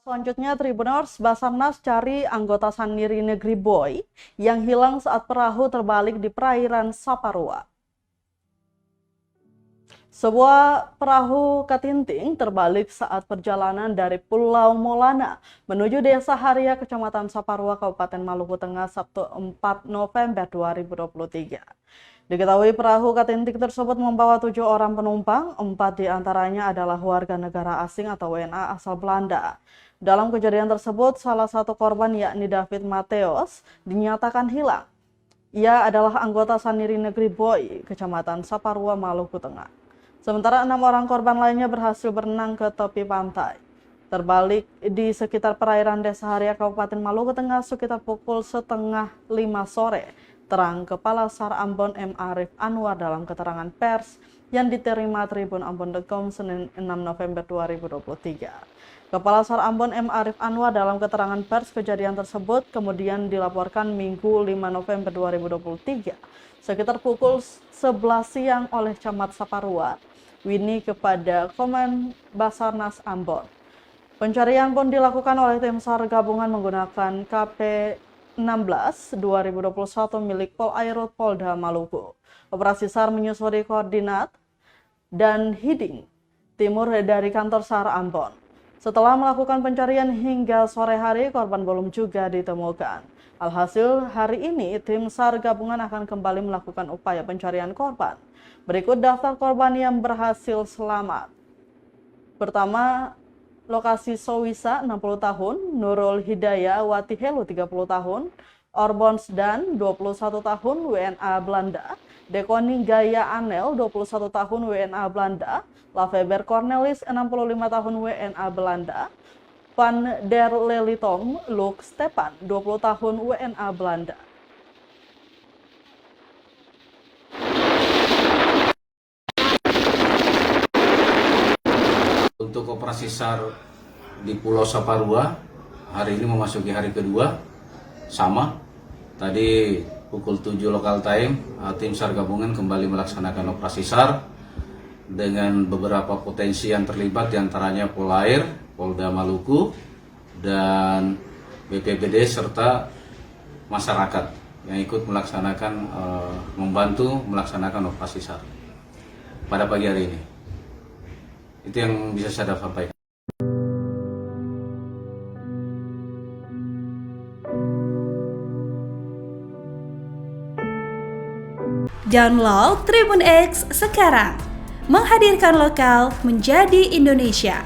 Selanjutnya, Tribuners, Basarnas cari anggota Saniri Negeri Boy yang hilang saat perahu terbalik di perairan Saparua. Sebuah perahu katinting terbalik saat perjalanan dari Pulau Molana menuju Desa Haria, Kecamatan Saparua, Kabupaten Maluku Tengah, Sabtu 4 November 2023. Diketahui perahu katinting tersebut membawa 7 orang penumpang, 4 diantaranya adalah warga negara asing atau WNA asal Belanda. Dalam kejadian tersebut, salah satu korban yakni David Mateos dinyatakan hilang. Ia adalah anggota Saniri Negeri Boy, Kecamatan Saparua, Maluku Tengah. Sementara 6 orang korban lainnya berhasil berenang ke tepi pantai. Terbalik di sekitar perairan Desa Haria, Kabupaten Maluku Tengah sekitar pukul setengah 5 sore. Terang Kepala SAR Ambon M. Arif Anwar dalam keterangan pers yang diterima Tribun Ambon.com Senin 6 November 2023. Kepala SAR Ambon M. Arif Anwar dalam keterangan pers kejadian tersebut kemudian dilaporkan Minggu 5 November 2023 sekitar pukul 11 siang oleh Camat Saparua, Winnie kepada Komen Basarnas Ambon. Pencarian pun dilakukan oleh tim SAR gabungan menggunakan KP 16 2021 milik Polairut Polda Maluku. Operasi SAR menyusuri koordinat dan heading timur dari kantor SAR Ambon. Setelah melakukan pencarian hingga sore hari, korban belum juga ditemukan. Alhasil, hari ini tim SAR gabungan akan kembali melakukan upaya pencarian korban. Berikut daftar korban yang berhasil selamat. Pertama, lokasi Sowisa 60 tahun, Nurul Hidayah Watihelu 30 tahun, Orbons Dan 21 tahun WNA Belanda, Dekoni Gaya Anel 21 tahun WNA Belanda, Laveber Cornelis 65 tahun WNA Belanda, Van der Lelitom Luke Stepan 20 tahun WNA Belanda. Untuk operasi SAR di Pulau Saparua hari ini memasuki hari kedua, sama. Tadi pukul 7 local time, tim SAR gabungan kembali melaksanakan operasi SAR dengan beberapa potensi yang terlibat, diantaranya Polair, Polda Maluku, dan BPBD serta masyarakat yang ikut melaksanakan membantu melaksanakan operasi SAR pada pagi hari ini. Itu yang bisa saya sampaikan. Download Tribun X sekarang, menghadirkan lokal menjadi Indonesia.